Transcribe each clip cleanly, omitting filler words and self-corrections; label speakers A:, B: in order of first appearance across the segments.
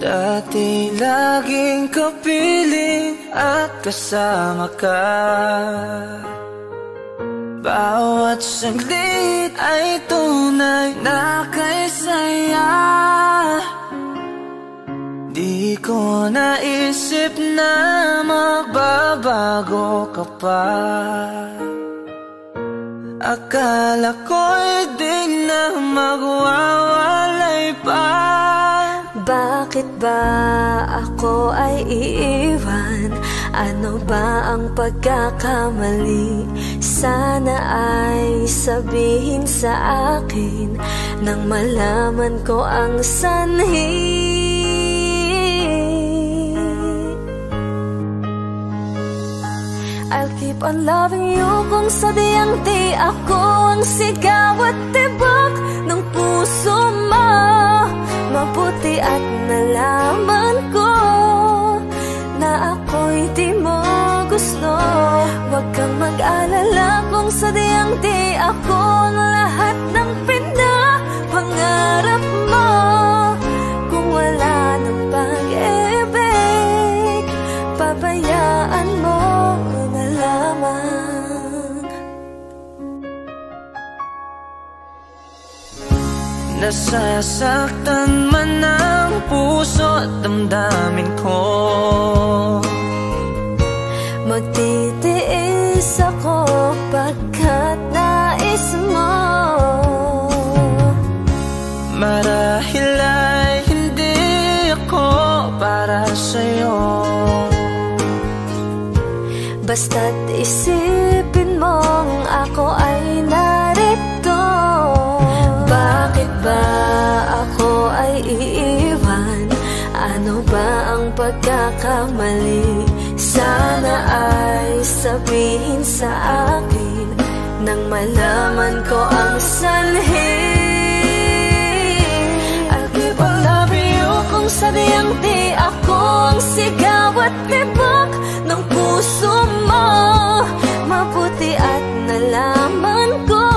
A: Dati laging kapiling at kasama ka. Bawat saglit ay tunay na kay saya. Di ko naisip na magbabago ka pa. Akala ko'y di na magwawalay pa.
B: Bakit ba ako ay iiwan? Ano ba ang pagkakamali? Sana ay sabihin sa akin nang malaman ko ang sanhi. I'll keep on loving you kung sadyang di ako ang sigaw at tibok ng puso mo. Mabuti at nalaman ko na ako'y di mo gusto. Huwag kang mag-alala kung sadyang di ako ang lahat ng pinapangarap mo. Kung wala ng pag-ibig, pabayaan mo na lamang.
A: Nasasaktan man ang puso at damdamin ko.
B: Magtitiis ako pagkat nais mo.
A: Marahil ay hindi ako para sa'yo.
B: Basta't isipin mong ako ay narito. Bakit ba ako ay iiwan? Ano ba ang pagkakamali? Sana ay sabihin sa akin nang malaman ko ang sanhi. I'll keep on loving you kung sadyang di ako ang sigaw at tibok ng puso mo. Mabuti at nalaman ko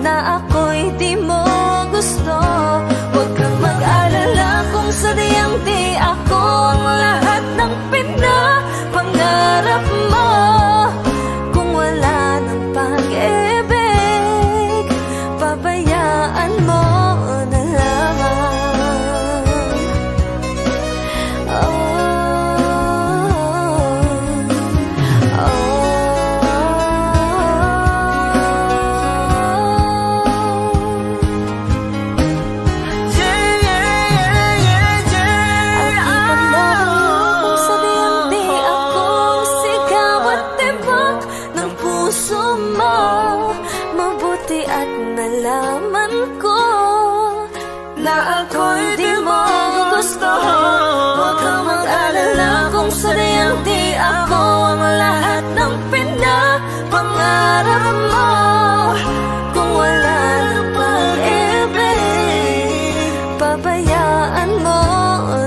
B: na ako'y di mo gusto. Huwag kang mag-alala kung sadyang di ako ang lahat ng pinapangarap mo. Kung wala ng pag-ibig, pabayaan mo na lamang. Nalaman ko na ako'y di mo gusto. Huwag kang mag-alala kung sadyang di ako ang lahat ng pinapangarap mo. Kung wala ng pag-ibig, pabayaan mo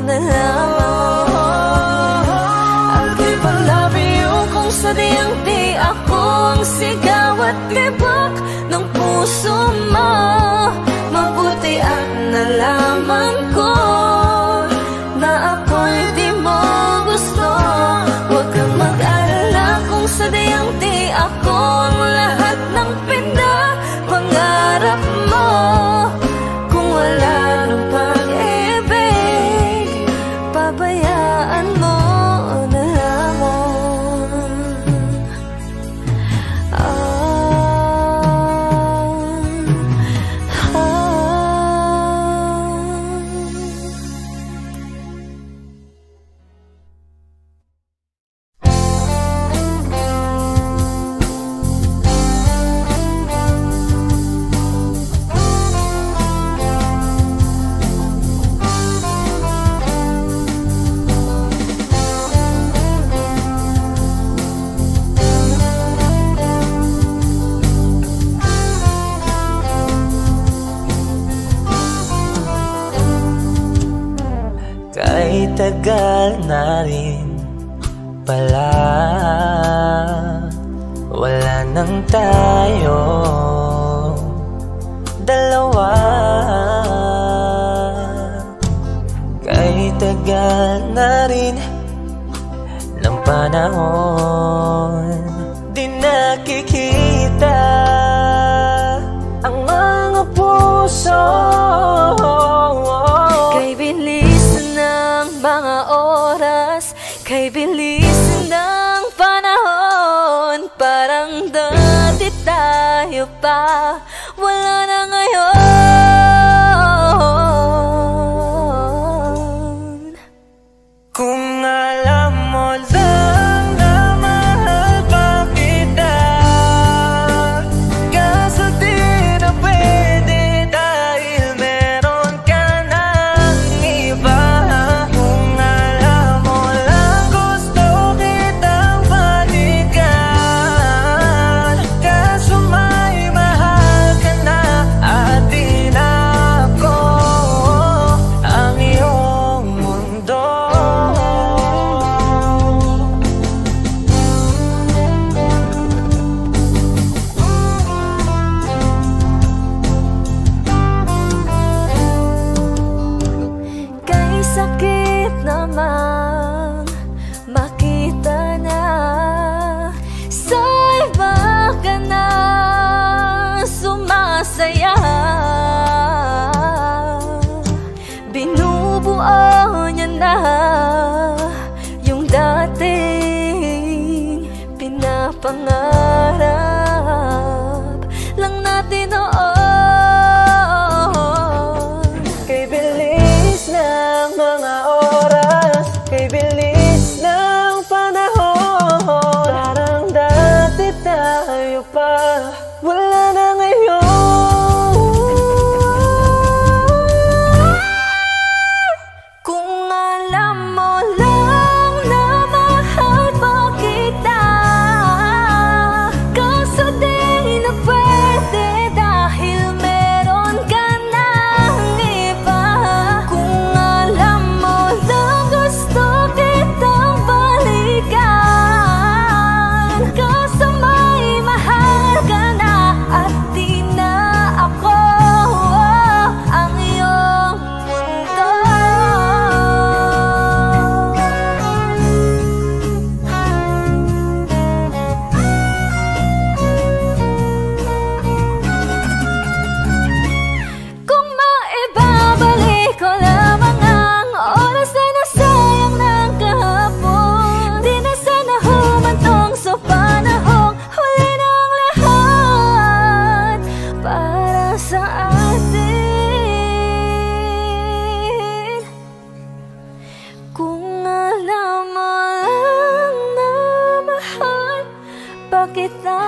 B: na lamang. I'll keep on loving you kung sadyang di ako ang sigaw at tibok ng puso mo. Mabuti at nalaman ko na ako'y di mo gusto. Huwag kang mag-alala kung sadyang di ako ang lahat ng pinapangarap mo. Kung wala ng pag-ibig, pabayaan mo na lamang.
A: Kay tagal na rin pala, wala nang tayo dalawa. panahon. Di nakikita ang mga puso.
B: Kay bilis ng mga oras, kay bilis ng panahon. Parang dati tayo pa, wala na ngayon.
A: Kung alam mo lang na mahal pa kita, kaso di na pwede dahil meron ka ng iba. Kung alam mo lang gusto kitang balikan, kaso may mahal ka na at di na ako ang iyong mundo.
B: Kay sakit namang makita na sa iba ka na sumasaya. Binubuo niya na yung dating pinapangarap lang natin noon.
A: Kay bilis ng mga oras, kay bilis ng panahon. Parang dati tayo pa, wala na ngayon.
B: Kung alam mo lang na mahal pa kita, kaso di na pwede dahil meron ka ng iba. Kung alam mo lang gusto kitang balikan, kaso may mahal ka na at di na ako ang iyong mundo. Kung maibabalik ko lamang ang oras na nasayang ng kahapon, di na sana humantong sa panahong huli ng lahat para sa atin. Kung alam mo lang na mahal pa kita,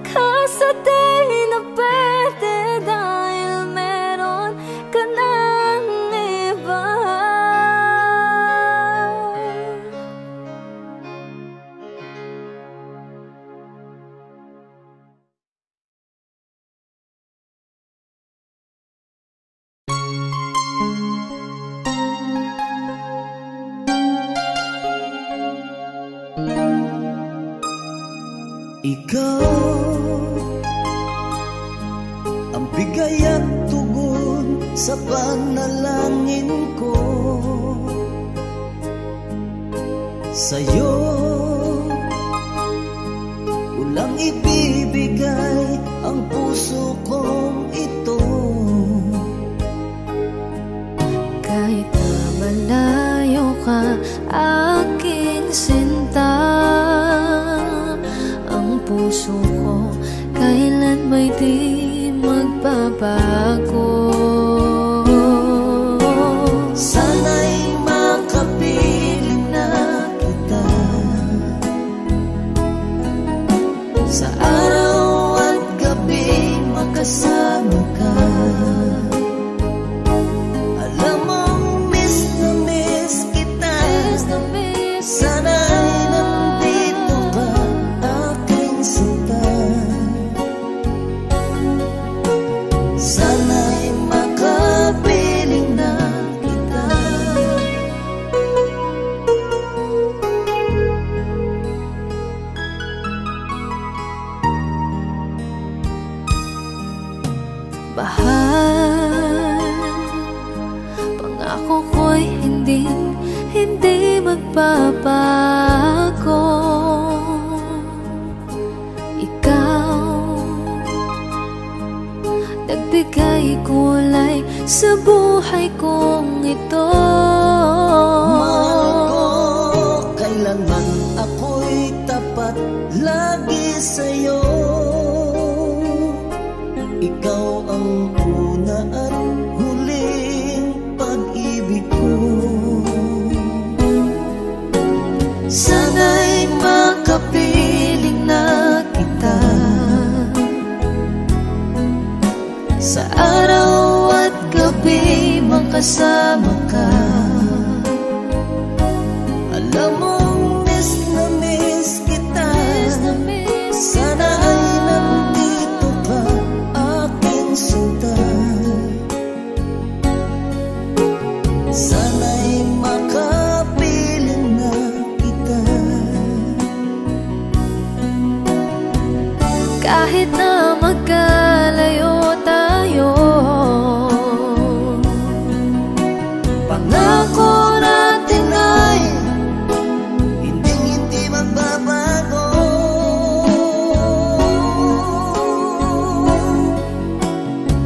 B: kaso di na pwede dahil meron ka ng iba.
C: Ikaw ang bigay at tugon sa panalangin ko. Sa'yo ulang ibibigay ang puso kong ito.
B: Kahit na malayo ka, aking sinta, ang puso ko kailan may di magbabago.
C: Sana'y makapiling na kita sa araw at gabi, makasama ka. Alam mong miss na miss kita. Sana'y nandito ka, aking sinta. Sana'y makapiling na kita.
B: Bahal, pangako ko'y hindi magbabago. Ikaw, nagbigay kulay sa buhay kong ito.
C: Mahal ko, kailanman ako'y tapat lagi sa'yo. Ikaw ang una at huling pag-ibig ko.
B: Sana'y makapiling na kita sa araw at gabi, makasama ka.
C: Alam mong miss na miss kita. Sana ay nandito ka, aking sinta. Sana'y makapiling na kita.
B: Kahit na magkalayo tayo,
C: pangako natin ay hindi magbabago.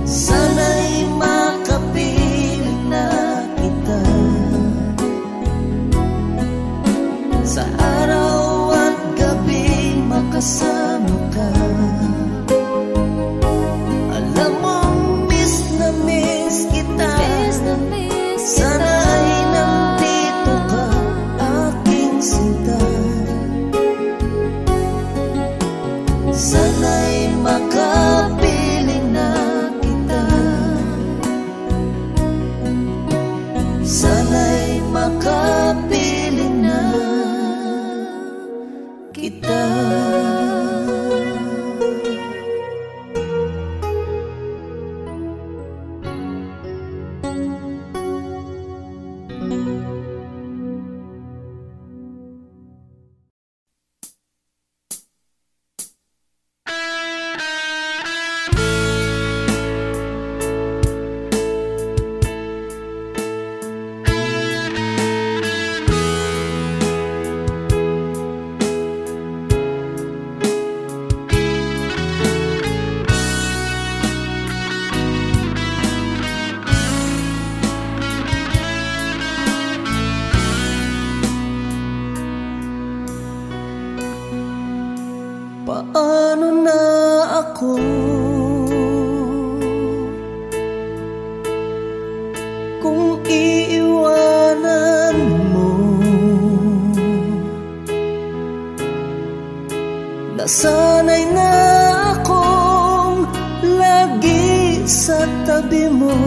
C: Sana'y makapiling na kita sa araw at gabi, makasama ka. Alam mong miss na miss kita. Sana ay nandito ka, aking sinta. Sana'y makapiling na kita. Sana'y makapiling na kita. Paano na ako kung iiwanan mo? Nasanay na akong lagi sa tabi mo,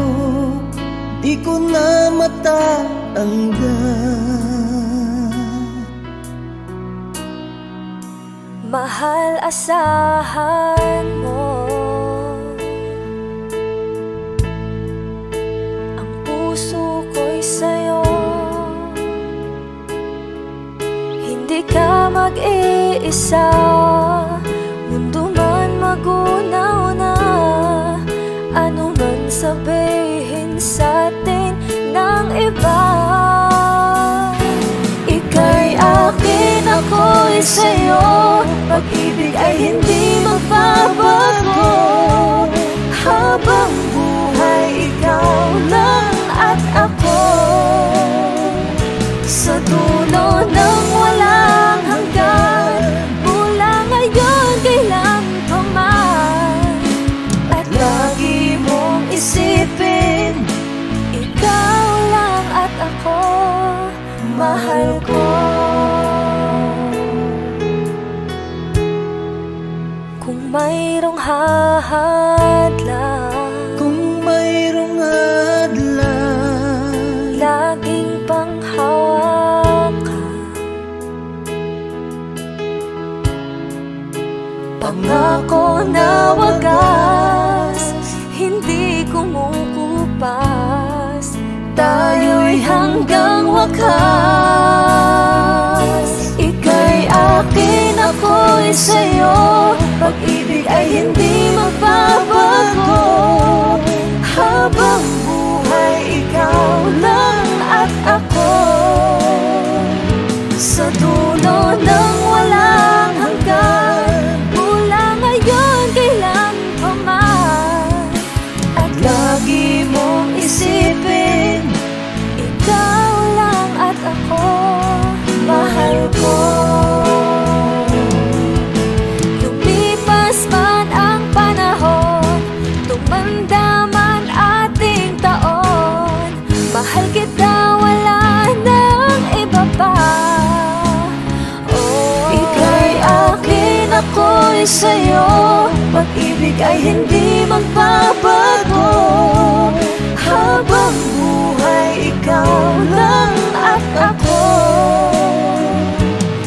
C: di ko na matatanggal.
B: mahal, asahan mo. Ang puso ko'y sa'yo, hindi ka mag-iisa. Mundo man magunaw na, ano man sabihin sa'tin ng iba. Ika'y akin, ako'y sa'yo. Pag-ibig ay hindi magbabago. Habang buhay, ikaw lang at ako. Sa dulo ng walang hanggan, mula ngayon kailan pa man. At lagi mong isipin, ikaw lang at ako, mahal ko. Kung mayroong hahadlang,
C: kung mayroong hadlang,
B: laging panghawakan. Pangako na wagas, hindi kumukupas. Tayo'y hanggang wakas. Ika'y akin, ako'y sa'yo. Pag-ibig ay hindi magbabago. Habang buhay, ikaw lang at ako. lagi mong isipin, ikaw lang at ako, mahal ko. Lumipas man ang panahon, tumanda man ating taon, mahal kita, wala nang iba pa. Ika'y akin, ako'y sa'yo, pag-ibig ay hindi magbabago. Habang buhay, ikaw lang at ako,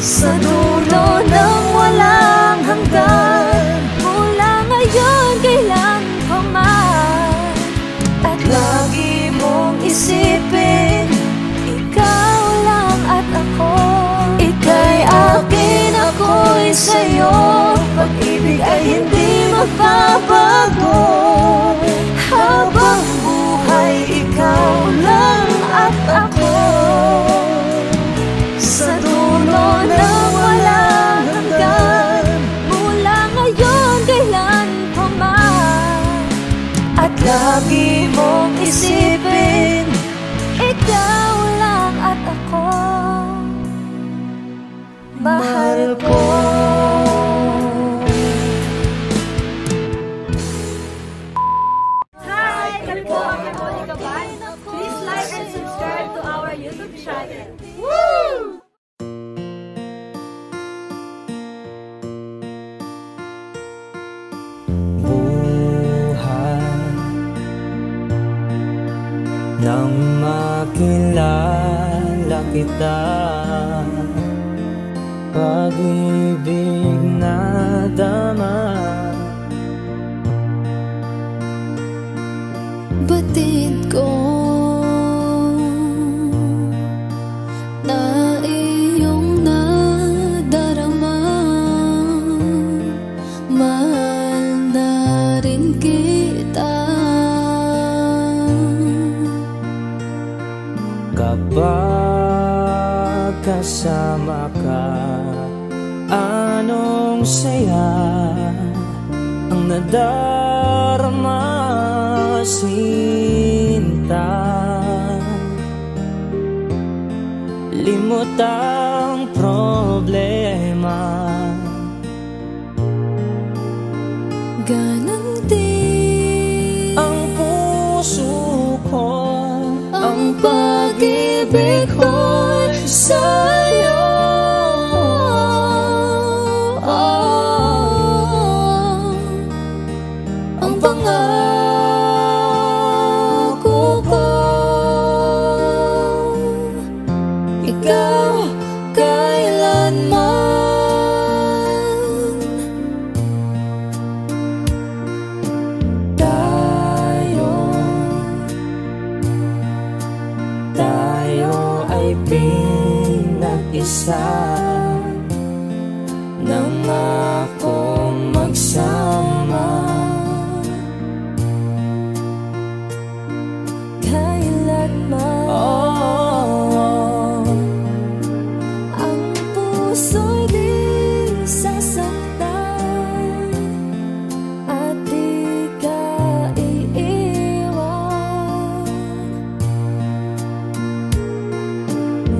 B: sa dulo ng walang hanggan, mula ngayon kailan pa man. At lagi mong isipin, ikaw lang at ako. Ika'y akin, ako'y sa'yo, pag-ibig ay hindi magbabago. Habang buhay, ikaw lang at ako, sa dulo ng walang hanggan, mula ngayon kailan pa man. At lagi mong isipin, ikaw lang at ako, mahal ko.
D: Hi! Kami po ang Monica Band. Please like and subscribe to our YouTube channel. Woo!
A: Buhay nang makilala kita, pag-ibig na dama,
B: batid ko na iyong nadarama, mahal na rin kita.
A: kapag kasama ka, anong saya ang nadarama, sinta. Limot ang problema,
B: Ganang din
A: ang puso ko,
B: ang pag-ibig ko'y sa'yo. Ang pangako ko, ikaw kailanman.
A: Tayo ay pinag-isa, nangakong magsama.
B: Kailanman ang puso'y di sasaktan at di ka iiwan.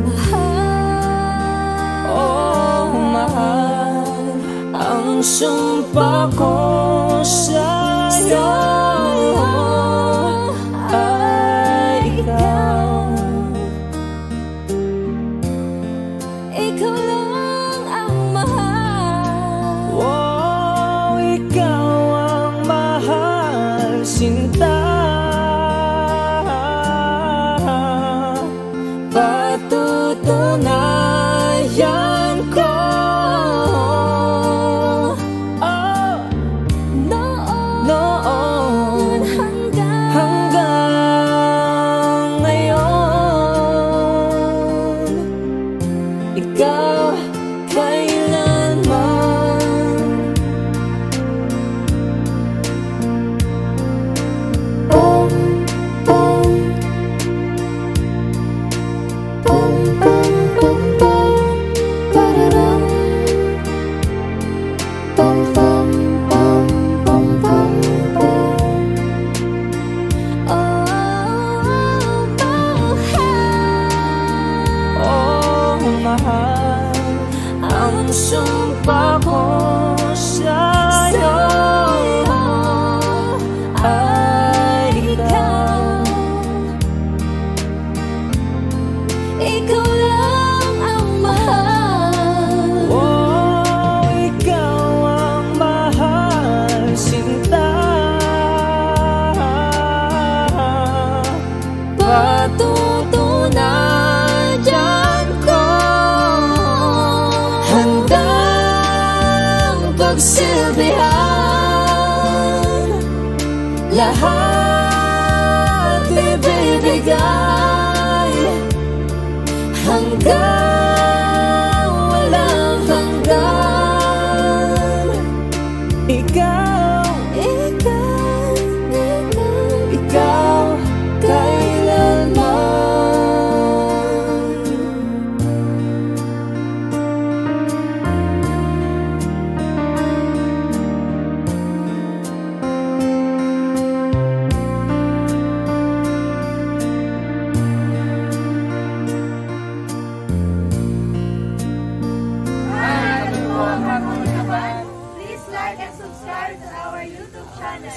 B: Mahal ibigay hanggang walang hanggan. Ikaw, kailanman.
D: Please like and subscribe to our YouTube channel.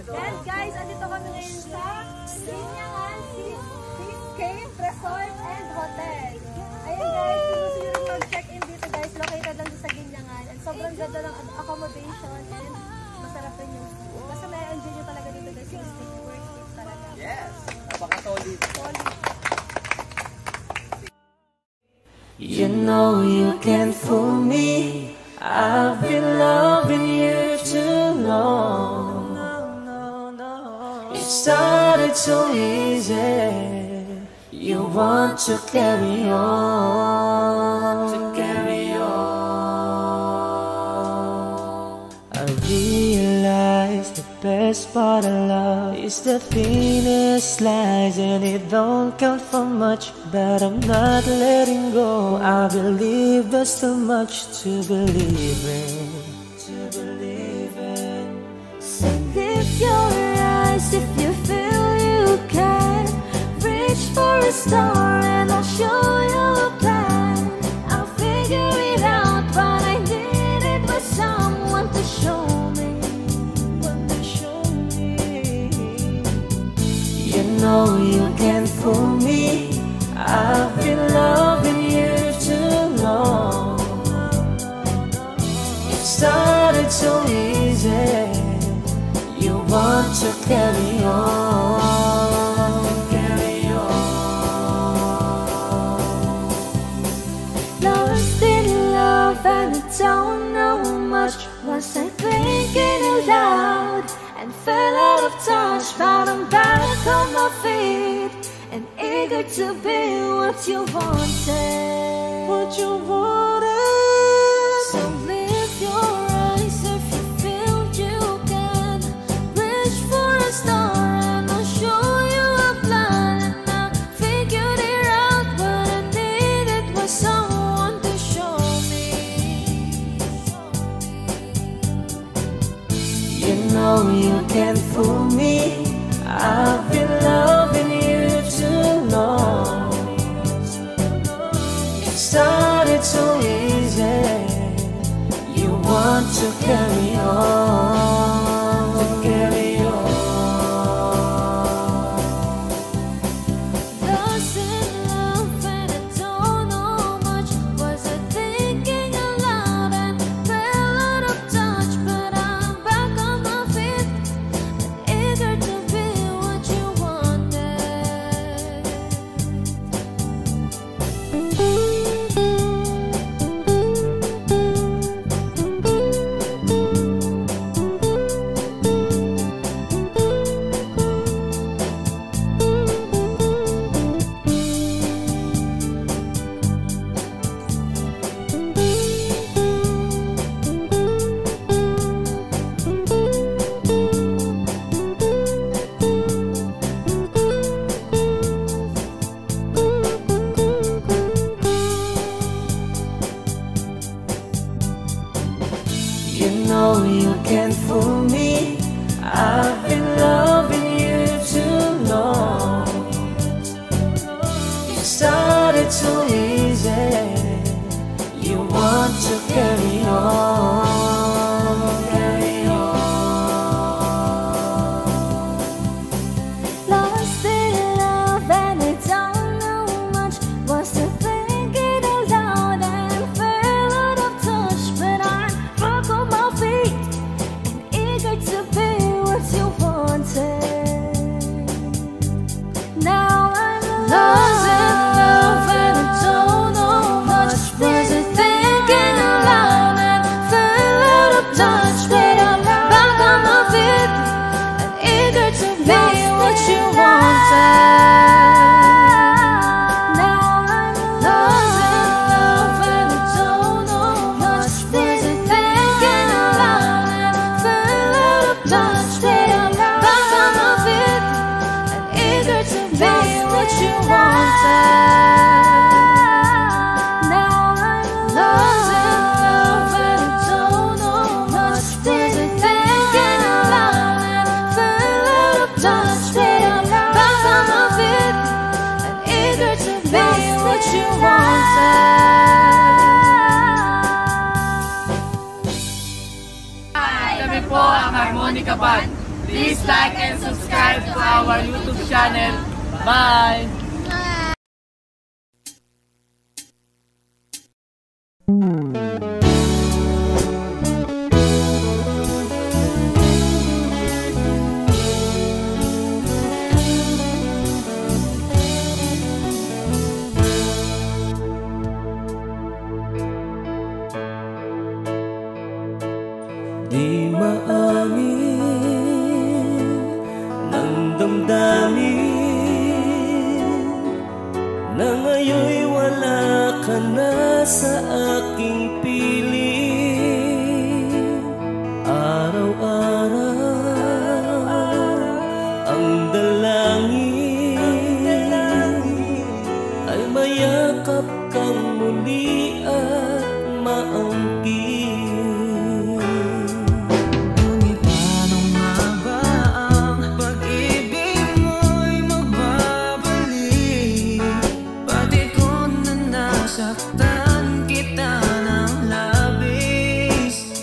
D: And guys, andito kami ngayon sa Binyangan Seascape Resort and Hotel. Ayun guys, kung gusto nyo rin mag-check-in dito guys, located lang sa Binyangan. And sobrang ganda ng accommodation and masarap rin yung food. Basta may enjoy nyo talaga dito guys, yung steak, work steak talaga.
E: Yes! Napaka-solid.
B: You know you can't fool me. I've been loving you too long. It started so easy. You want to carry on, I realize the best part of love is the thinnest slice, and it don't count for much, but I'm not letting go. I believe there's too much to believe in. So lift your eyes if you feel you can. Reach for a star and I'll show you a plan. I'll figure it out, but I needed was someone to show me. You know you can't fool me. I've been loving you too long. It started so easy. You want to carry on, Lost in love and I don't know much. Was I thinking aloud and fell out of touch? But I'm back on my feet and eager to be what you wanted. So lift your eyes if you feel you can. Reach for a star and I'll show you a plan. And I figured it out, what I needed was someone to show me. You know you can't fool me. I've been loving you too long. It started so easy. You want to carry on, Lost in love and I don't know much. Was I thinking aloud and fell out of touch? But I'm back on my feet and eager to be what you wanted. You know you can't fool me. I've been loving you too long. It started so easy. You want to carry on, Lost in love and I don't know much. Was I thinking aloud and fell out of touch? But I'm back on my feet and eager to be what you wanted. Now I'm lost in love and I don't know much. Was I thinking aloud and fell out of touch? But I'm back on my feet and eager to be what you wanted. be what you wanted. Now I'm lost in love and don't know much. Wasn't thinking aloud and fell out of touch. But I'm back on my feet and eager to be what you wanted.
E: Kami po ang Harmonica Band. Please like and subscribe to our YouTube channel. Bye!
C: Di maamin ng damdamin na ngayon'y wala ka na sa aking piling. Araw-araw ang dalangin ay mayakap kang muli at maangkin.
A: Saktan kita ng labis,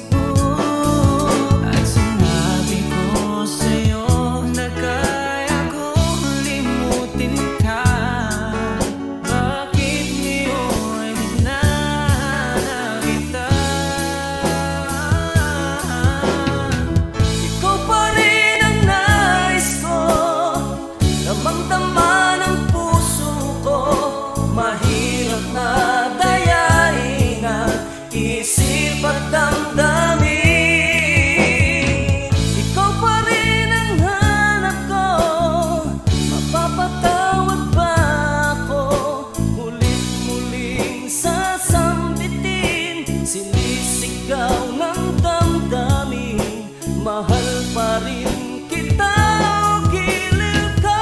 A: at sinabi ko sa'yo na kaya kong limutin ka. Bakit ngayon hinahanap kita?
C: Ikaw pa rin ang nais ko, damang-dama ng puso ko. Mahirap na dayain ang isip at damdamin. Ikaw pa rin ang hanap ko, mapapatawad ba ako? Mulit-muling sasambitin, sinisigaw ng damdamin. Mahal pa rin kita o giliw ka.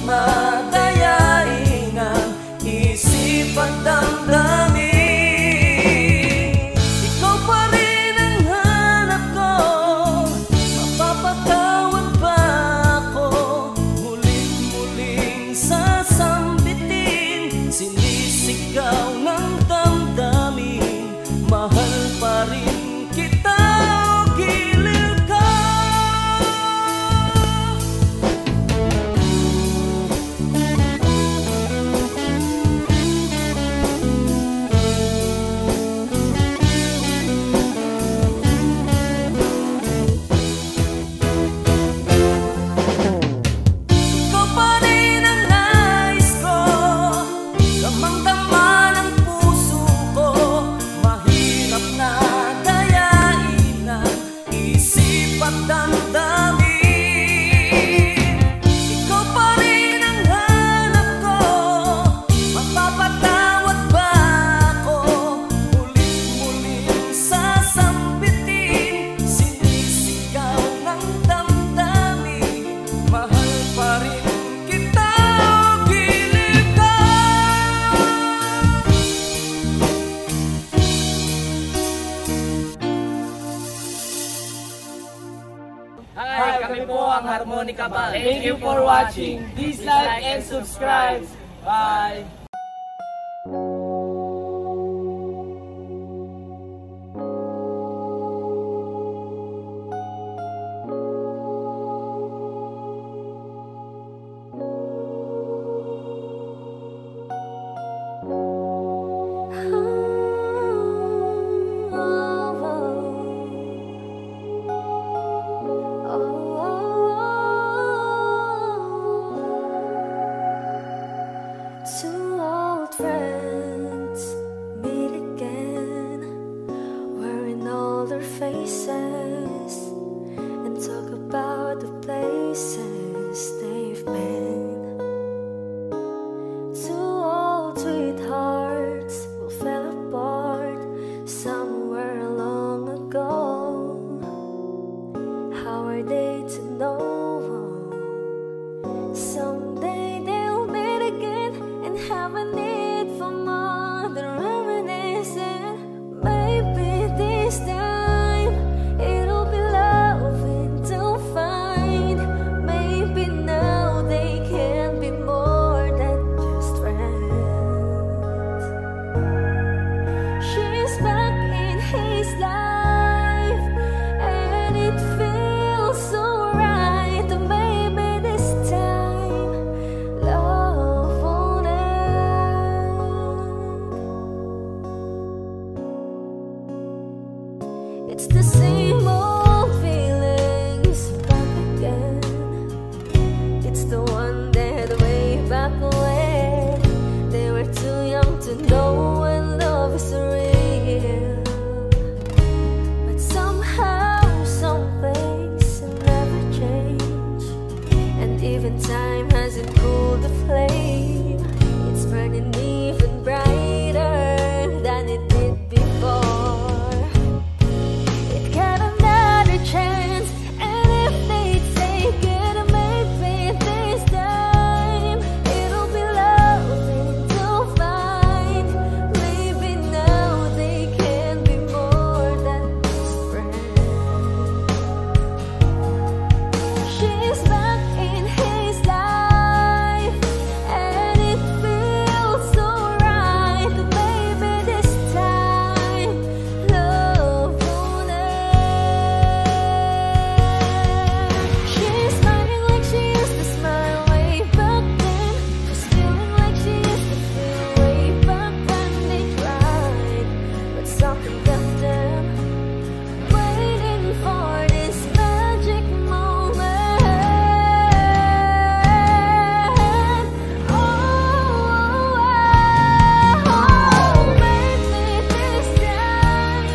C: Madayain ang isip at damdamin. Ikaw pa rin ang hanap ko, mapapatawad ba ako? Mulit-muling sasambitin, sinisigaw ng damdamin. Mahal pa rin kita o giliw ka.
E: ang Harmonica Band. Thank you for watching. Please like and subscribe. Bye!
B: Two old friends meet again, wearing all their faces, and talk about the places they've been. Two old sweethearts who fell apart somewhere long ago. How are they to know? Someday they'll meet again and have a need for more than reminiscing. Maybe this time it'll be loving to find. Maybe now they can be more than just friends. She's back in his life, and it feels so right. Maybe this time love won't end. It's the same old feelings back again. It's the one that way back when they were too young to know when love is real. But somehow some things never change, and even time hasn't cooled the flame. It's burning even brighter than it did before. It got another chance, and if they take it, maybe this time it'll be loving to find. Maybe now they can be more than just friends. She's back in his life, and it feels so right. Maybe this time love won't end. She's smiling like she used to smile way back then. She's feeling like she used to feel way back when they tried, but something left them waiting for this magic moment. Oh, maybe this time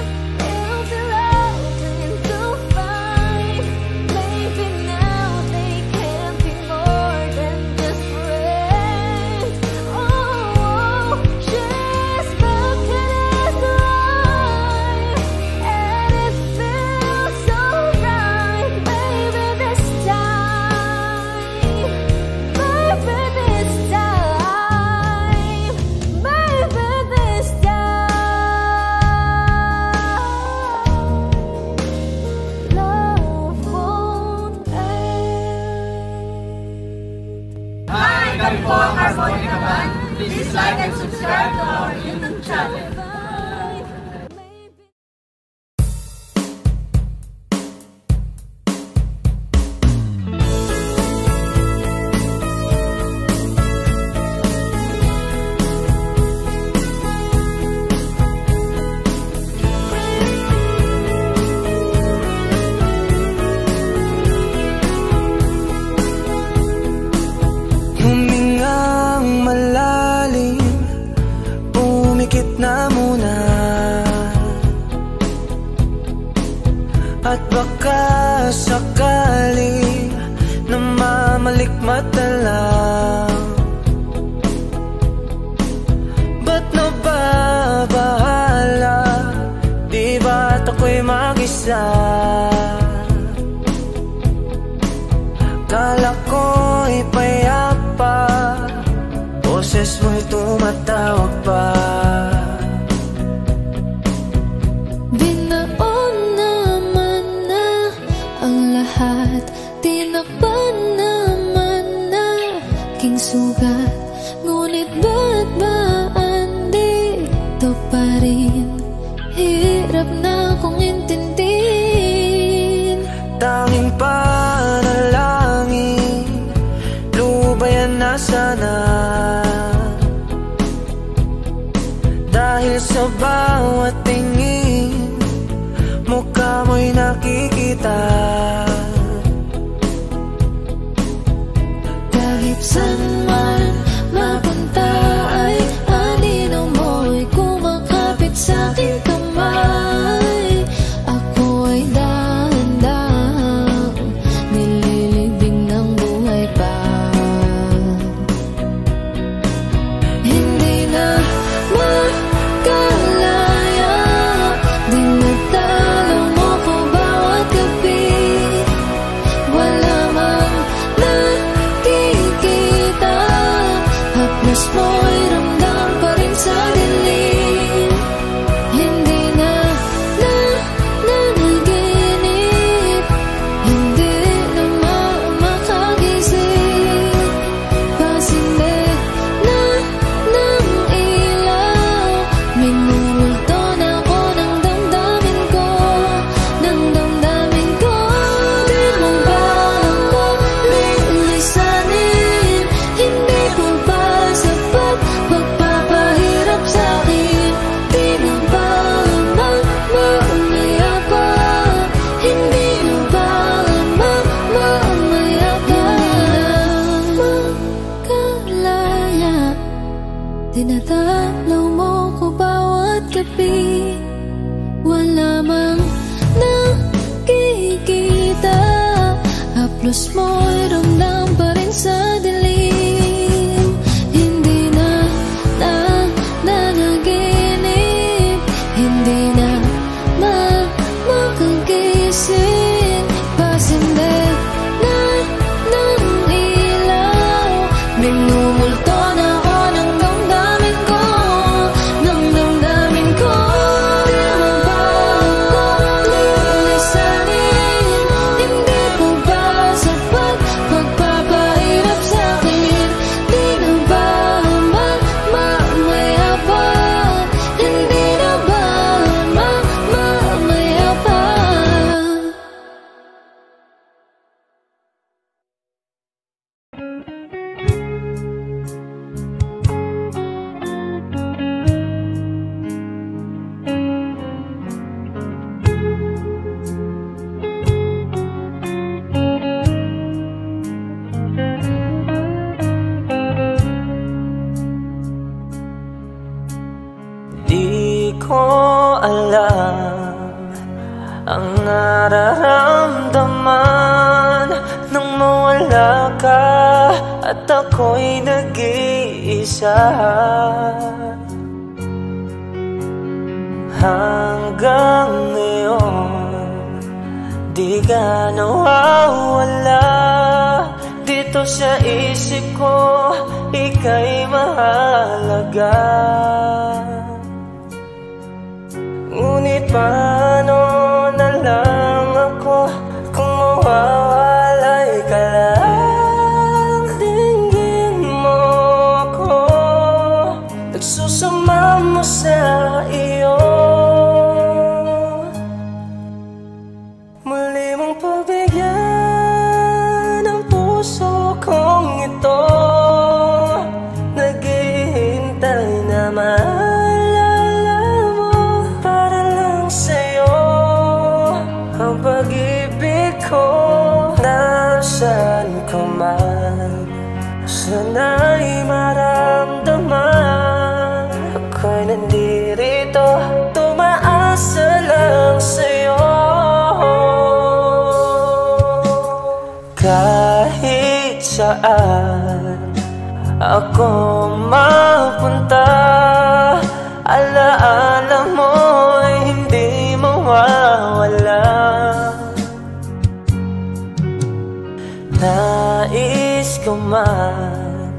B: it'll be loving to find. Maybe now they can be more than just friends. Oh, she's back in his life, and it feels so right. Maybe this time, maybe this time, maybe this time, love won't end.
E: Hi! Kami po ang Harmonica Band. Please like and subscribe to our YouTube channel.
A: Humingang malalim, umikit na muna, at baka sakali namamalikmat na lang. Ba't nababahala? Di ba't ako'y mag-isa? Kala ko'y payapa, boses mo'y tumatawag pa.
B: Binaon naman na ang lahat, di na
A: Dahil sa bawat tingin, mukha mo'y nakikita.
B: Kahit saan man mapunta ay anino mo'y kumakapit sa aking kamay. Ako ay dahan-dahang nililibing ng buhay pa. Hindi na makalaya, dinadalaw mo ko bawat gabi. Wala mang nakikita, haplos mo'y ramdam pa rin sa dilim. Hindi na nanaginip, hindi na makagising. Pasingit na ng ilaw, minumulto na ako ng damdamin ko, ng damdamin ko. Di mo ba ako lilisanin? Hindi ko ba sapat pagpapahirap sa'kin? Di na ba mamaya pa? Hindi na ba mamaya pa? Makalaya, dinadalaw mo ko bawat gabi. Wala mang nakikita, haplos mo'y ramdam pa rin sa dilim. Hindi na nanaginip, hindi na makagising. Pasingit na ng ilaw, minumulto na ako ng damdamin ko, ng damdamin ko. Di mo ba ako lilisanin? Hindi ko ba sapat pagpapahirap sa'kin? Di na ba mamaya pa? Hindi na ba mamaya pa?
A: Di ko alam ang nararamdaman nang mawala ka at ako'y nag-iisa. Hanggang ngayon di ka nawawala dito sa isip ko, ika'y mahalaga. Ngunit paano na lang ako kung mawawalay ka lang? Dinggin mo ako, nagsusama mo sa iyo. Muli mong pagbigyan ang puso kong ito, naghihintay na maalala mo para lang sa'yo. Ang pag-ibig ko nasaan ka man, sana'y maramdaman. Ako'y nandirito, tumaasa lang sa'yo. Kahit saan ako mapunta, alaala mo'y hindi mawawala. Nais ko man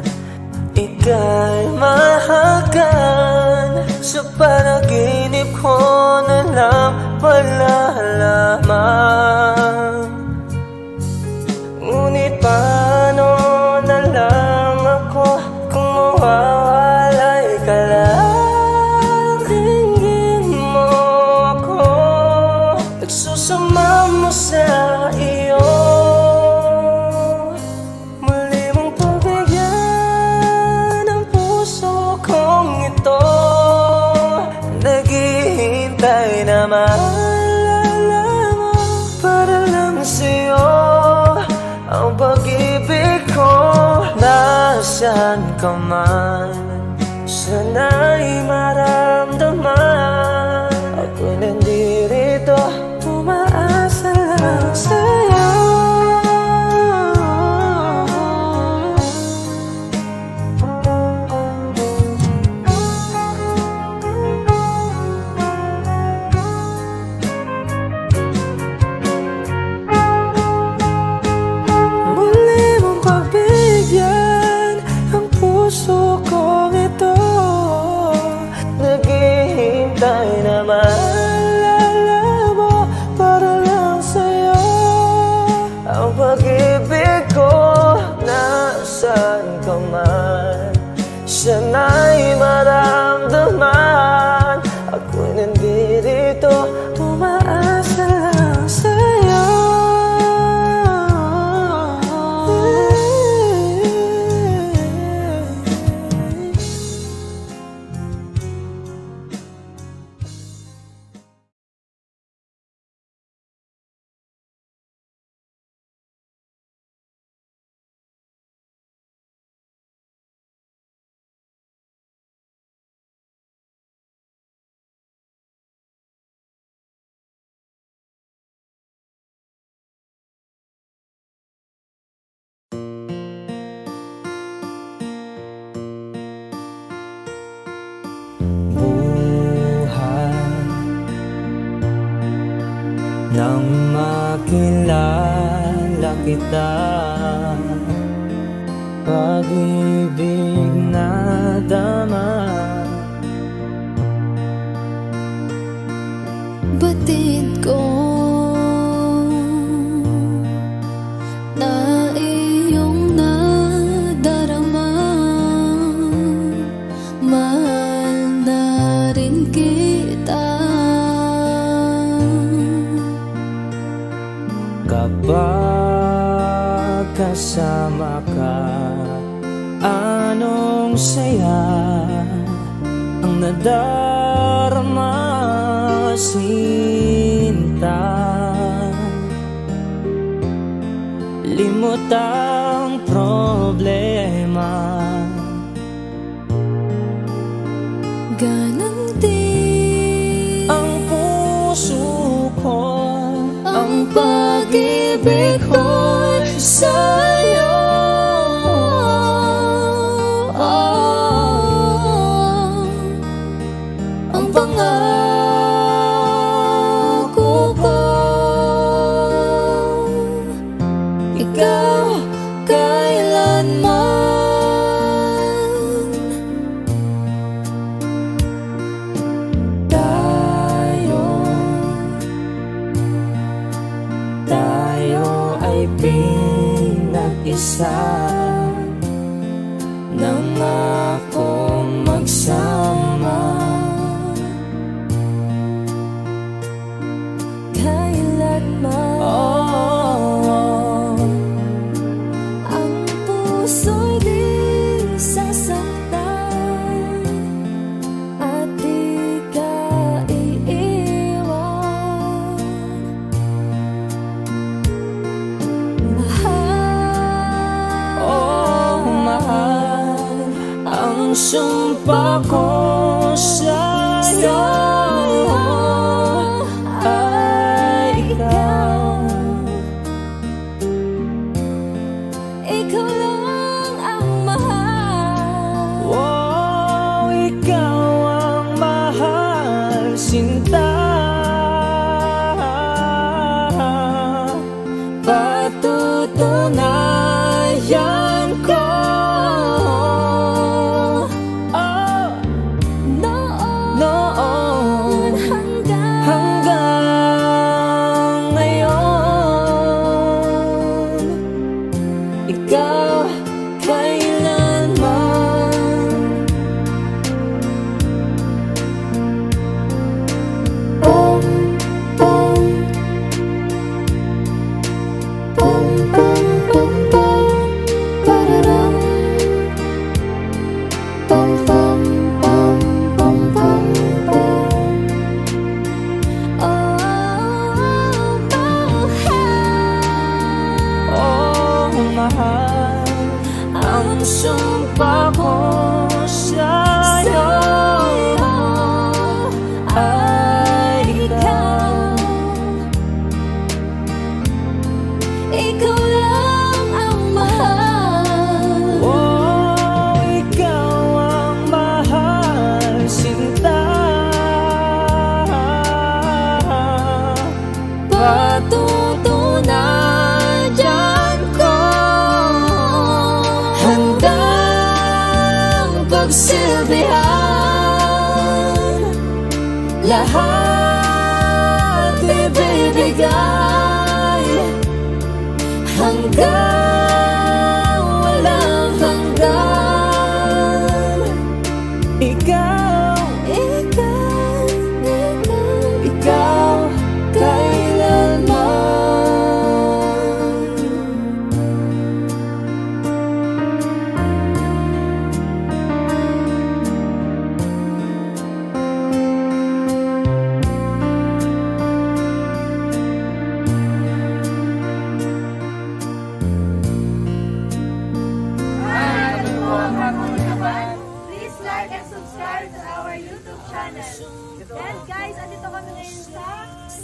A: ika'y mahagan, sa panaginip ko na lang malalaman. Ngunit paano na lang ako kung mawawalay ka lang? Dinggin mo ako, nagsusama mo sa iyo. Muli mong pagbigyan ang puso kong ito, na maalala mo. Para lang sa'yo ang pag-ibig ko. Nasaan ka man, sana'y maramdaman. Ako'y nandirito, umaasa lang sa'yo. Sana'y maramdaman. Ako'y nandirito, umaasa lang sa'yo. Nang makilala kita, pag-ibig na dama.
B: Batid ko na iyong nadarama. Mahal na rin kita. Kapag kasama ka, anong saya ang nadarama, sinta. Limot ang problema, ganantin ang puso ko, ang pag-ibig ko'y sa'yo. Ang pangako ko, ikaw kailanman. Tayo ay pinag-isa, nangakong magsama patutunayan ko, handang pagsilbihan, lahat ibibigay hanggang walang hanggan. Ikaw, ikaw, ikaw, ikaw, kailanman.
D: Please like and subscribe to our YouTube channel. And guys, andito kami ngayon sa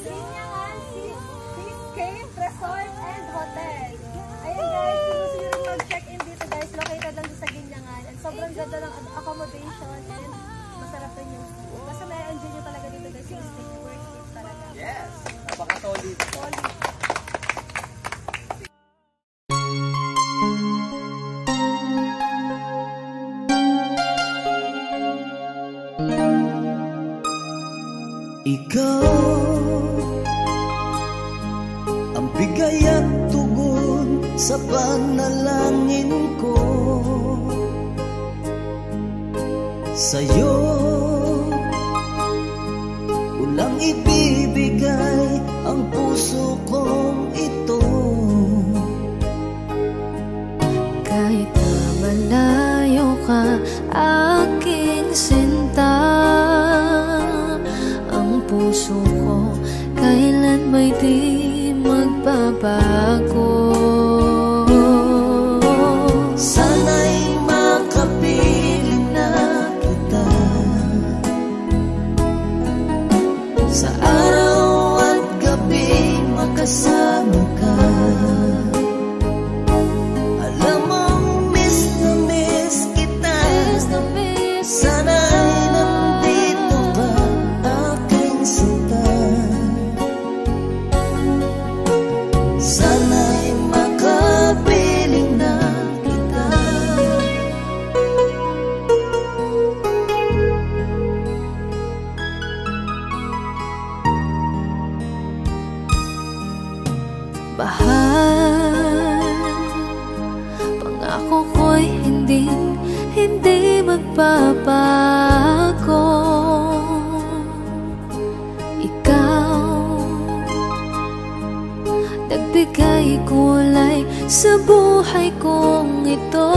D: Linyangan Sis Cave Resort and Hotel. Ayun guys, kung gusto nyo rin mag-check-in dito guys, located lang sa Linyangan. And sobrang ganda ng accommodation and masarap rin yung food. Basta may enjoy nyo talaga dito guys, yung stay worth it talaga.
E: Yes! Napaka-solid.
D: Solid.
C: Ikaw ang bigay at tugon sa panalangin ko. Sa'yo ulang ibibigay ang puso kong ito.
B: Kahit na malayo ka, aking sinta, ang puso ko kailan may di magbabago.
C: Sana'y makapiling na kita sa araw at gabi, makasama ka. Alam mong miss na miss kita, sana'y nandito ka, aking sinta. Sana'y makapiling na kita.
B: Bahal, pangako ko'y hindi magbabago. Ikaw, nagbigay kulay sa buhay kong ito.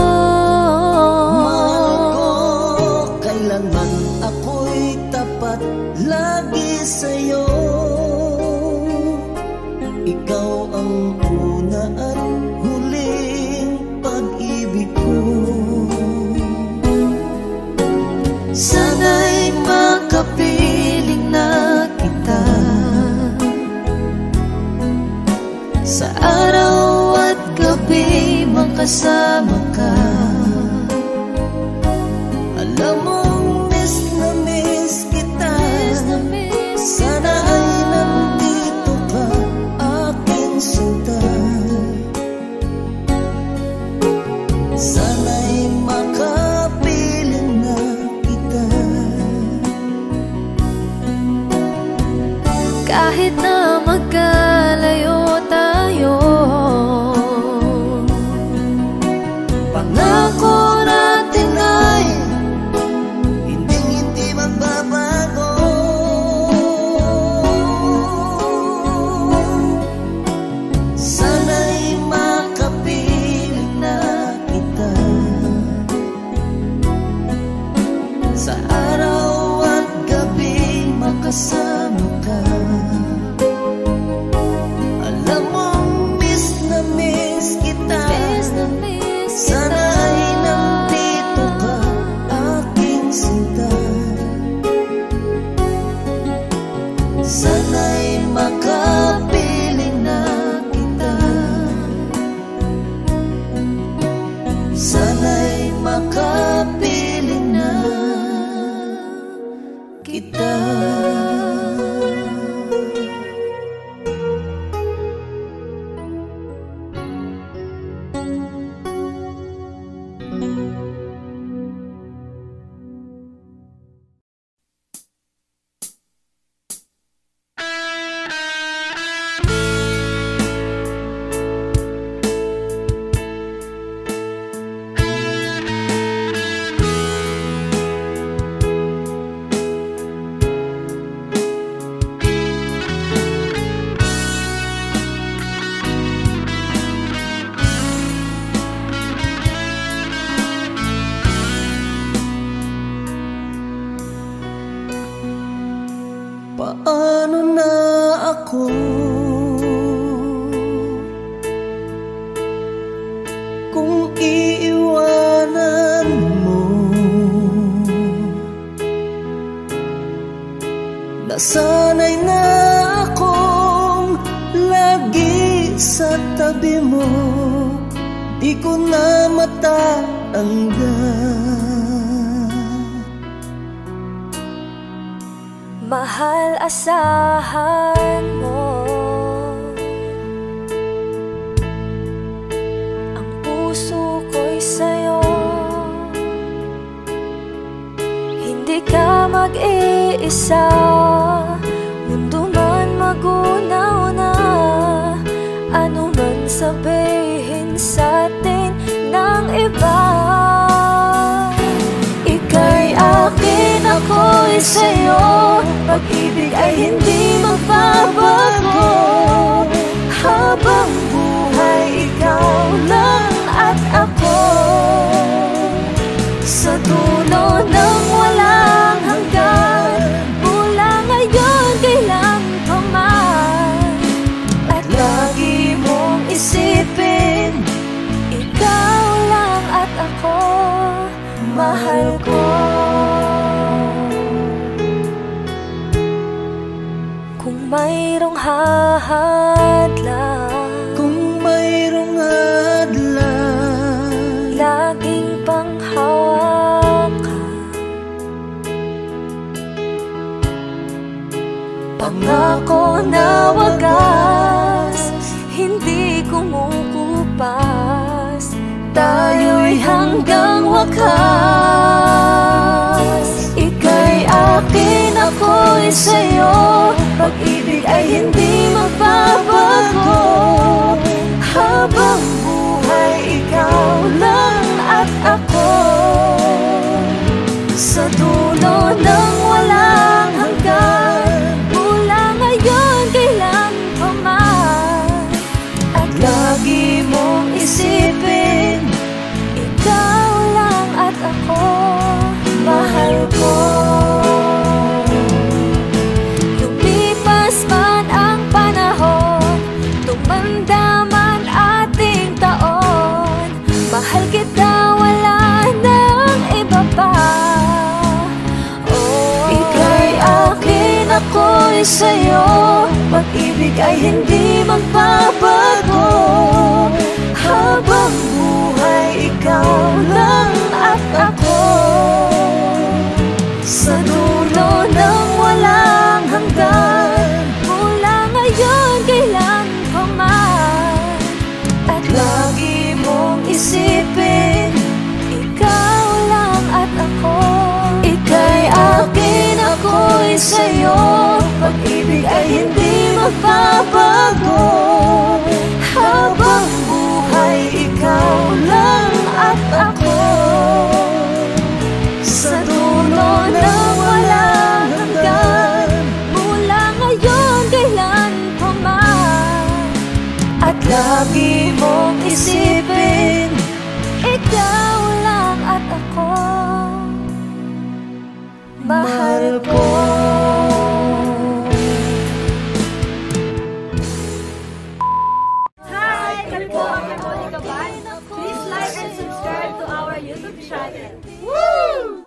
C: Mahal ko, kailanman ako'y tapat lagi sa'yo. Ikaw ang una at huling pag-ibig ko. Sana'y makapiling na kita sa araw at gabi, makasama ka. Alam mong miss na miss kita, sana ay nandito ka, aking sinta. Sana'y makapiling na kita.
B: Kahit na magkalayo tayo,
C: Pangako natin ay hindi magbabago. Sana'y makapiling na kita sa araw at gabi, makasama ka. Alam mong miss na miss kita, sana ay nandito ka, aking sinta. Sana'y makapiling na kita. Sana'y makapiling na kita. Paano na ako? Kung iiwanan mo, nasanay na akong lagi sa tabi mo, di ko na matatanggal.
B: Mahal, asahan mo ang puso ko'y sa'yo. Hindi ka mag-iisa, mundo man magunaw na, ano man sabihin sa'tin ng iba. Ika'y akin, ako'y sa'yo, pag-ibig ay hindi magbabago. Habang buhay, ikaw lang at ako. Sa dulo ng walang hanggan, mula ngayon kailan pa man. At lagi mong isipin, ikaw lang at ako, mahal ko. Kung mayroong hahadlang,
C: kung mayroong hadlang,
B: laging panghawakan, pangako na wagas, hindi kumukupas, tayo'y hanggang wakas. Ika'y akin, ako'y sa'yo, pag-ibig ay hindi magbabago. Habang buhay, ikaw lang at ako. Sa dulo ng walang hanggan, mula ngayon kailan pa man. At lagi mong isipin, ikaw lang at ako, mahal ko. Lumipas man ang panahon, tumanda man ating taon, mahal kita, wala nang iba pa. Oh, ika'y akin, ako'y sa'yo, pag-ibig ay hindi magbabago. Habang buhay, ikaw lang at ako. Sa dulo ng walang hanggan, mula ngayon kailan pa man. At lagi mong isipin, ikaw lang at ako. Ika'y akin, ako'y sa'yo, pag-ibig ay hindi magbabago. Habang buhay, ikaw lang at ako. Sa dulo ng walang hanggan, mula ngayon kailan pa man. At lagi mong isipin, ikaw lang at ako, mahal ko.
D: Hi! Kami po ang Harmonica Band. Please like and subscribe to our YouTube channel. Woo!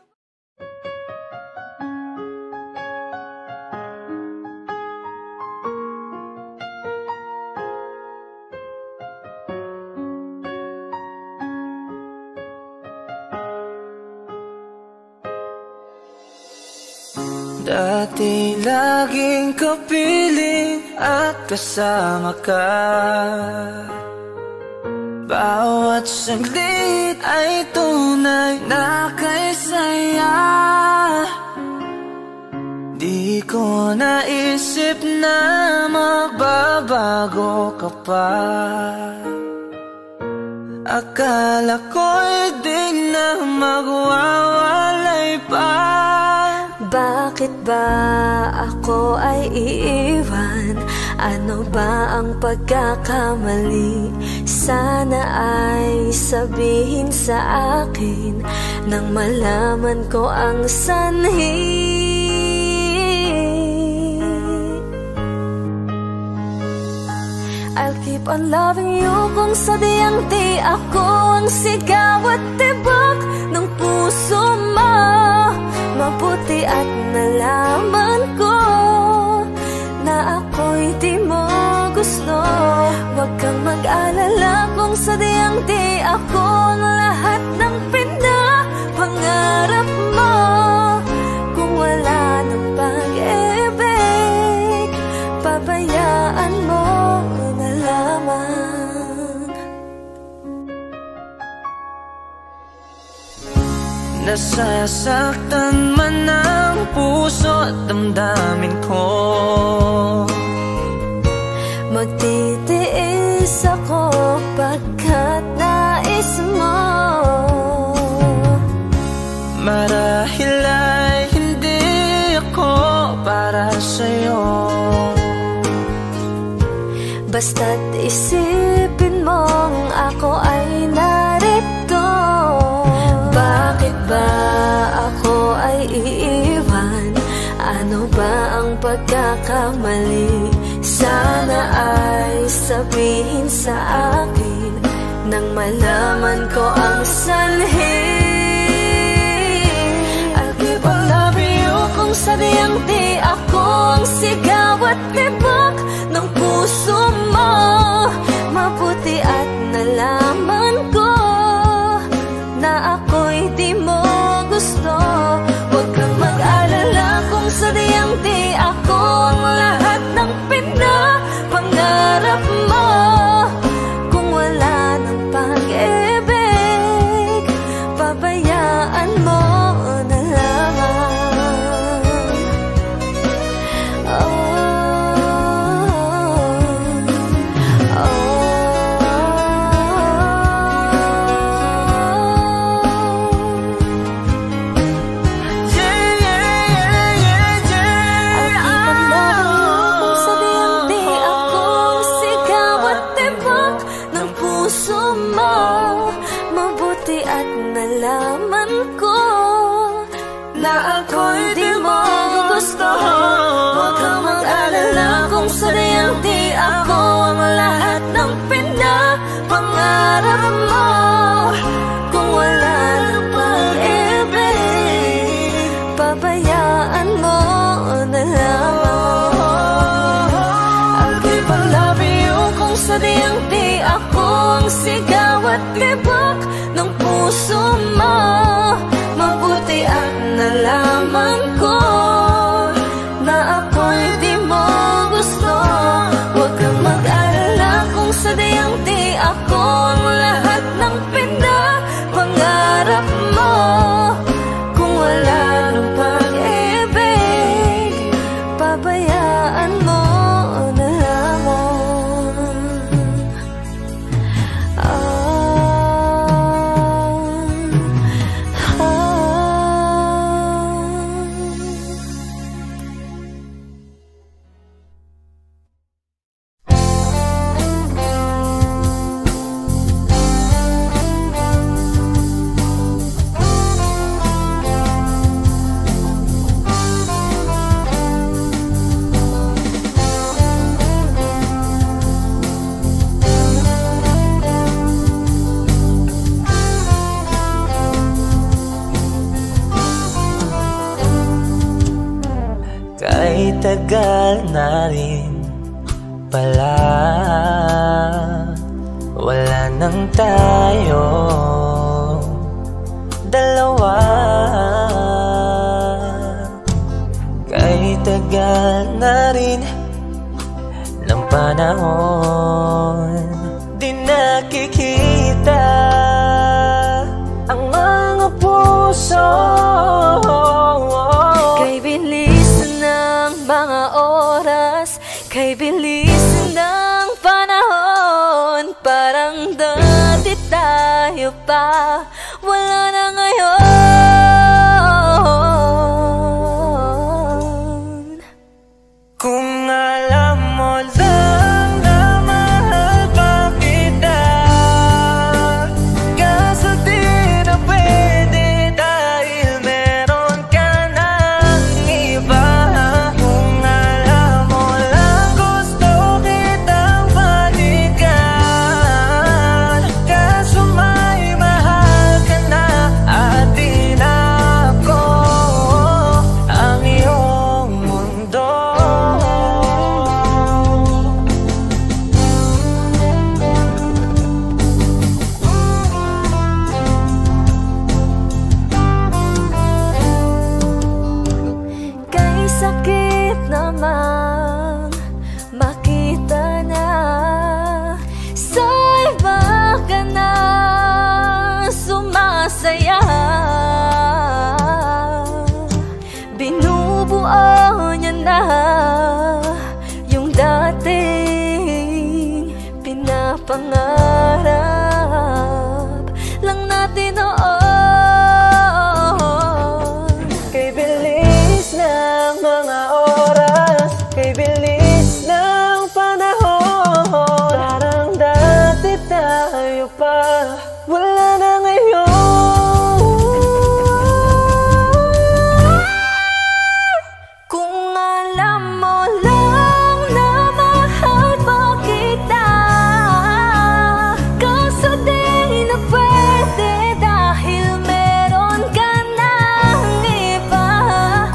A: Dati laging kapiling at kasama ka, bawat saglit ay tunay na kay saya. Di ko naisip na magbabago ka pa, akala ko'y di na magwawalay pa.
B: Bakit ba ako ay iiwan? Ano ba ang pagkakamali? Sana ay sabihin sa akin nang malaman ko ang sanhi. keep on loving you kung sadyang di ako ang sigaw at tibok ng puso mo. Mabuti at nalaman ko na ako'y di mo gusto. Huwag kang mag-alala kung sadyang di ako ang lahat ng pinapangarap mo. Kung wala ng pag-ibig, pabayaan mo na lamang.
A: Nasasaktan man ang puso at damdamin ko,
B: magtitiis ako pagkat nais mo.
A: marahil ay hindi ako para sa'yo.
B: Basta't isipin mong ako ay narito. Bakit ba ako ay iiwan? Ano ba ang pagkakamali? Sana ay sabihin sa akin nang malaman ko ang sanhi. I'll keep on loving you kung sadyang di ako ang sigaw at tibok ng puso mo. Mabuti at nalaman ko na ako'y di mo gusto. Huwag kang mag-alala kung sadyang di ako ang lahat ng pinapangarap mo. Kung wala ng pag-ibig, pabayaan mo na lamang. Nalaman ko na ako'y di mo gusto. Huwag kang mag-alala kung sadyang di ako ang lahat ng pinapangarap mo. Kung wala ng pag-ibig, pabayaan mo na lamang. I'll keep on loving you kung sadyang di ako ang sigaw at tibok ng puso mo. Mabuti at nalaman ko na ako'y di mo gusto. Huwag kang mag-alala kung sadyang di ako ang lahat ng pinapangarap mo. Kung wala ng pag-ibig, pabayaan mo na lamang.
A: Kahit tagal na rin pala, wala nang tayo dalawa. Kahit tagal na rin ng panahon, di nakikita ang mga puso.
B: Kay bilis ng mga oras, kay bilis ng panahon, parang dati tayo pa, wala na ngayon.
A: Kung alam mo lang na mahal pa kita, kaso di na pwede dahil meron ka ng iba. Kung alam mo lang gusto kita,
B: namang makita na sa iba ka na sumasaya. Binubuo niya na yung dating pinapangarap lang natin noon.
A: Kay bilis ng mga oras, kay bilis ng panahon, parang dati tayo pa, wala na ngayon.
B: Kung alam mo lang na mahal pa kita, kaso di na pwede dahil meron ka ng iba.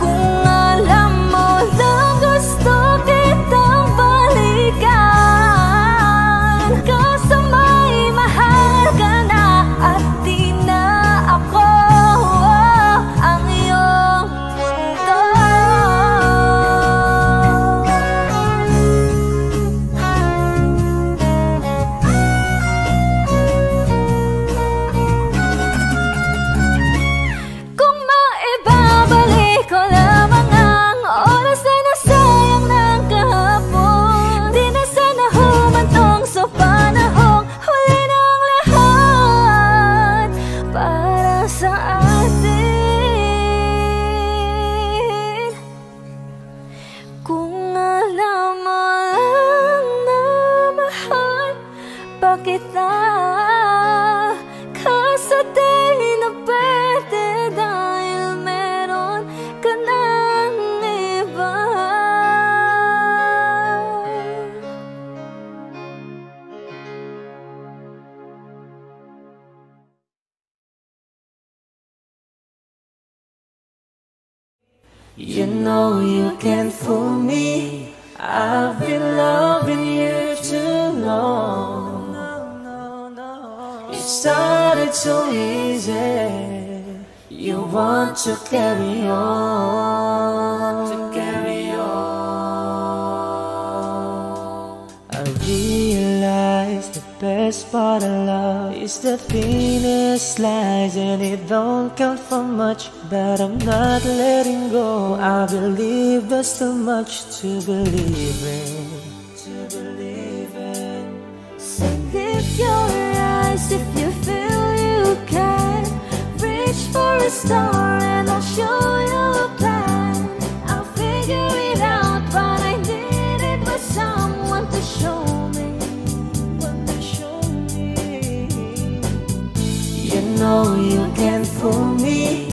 B: Kung alam mo lang gusto kitang balikan, kaso may mahal ka na at di na ako ang iyong mundo. Kung maibabalik ko lamang ang oras na nasayang ng kahapon, di na sana humantong sa panahong huli ng lahat para sa atin. Kung alam mo lang na mahal pa kita, kaso di na pwede dahil meron ka ng iba.
A: You know you can't fool me, I've been loving you too long. It started so easy, you want to carry on, I realize the best part of love is the thinnest slice, and it don't count for much, but I'm not letting go. I believe there's too much to believe in,
B: So lift your eyes if you feel you can reach for a star, and I'll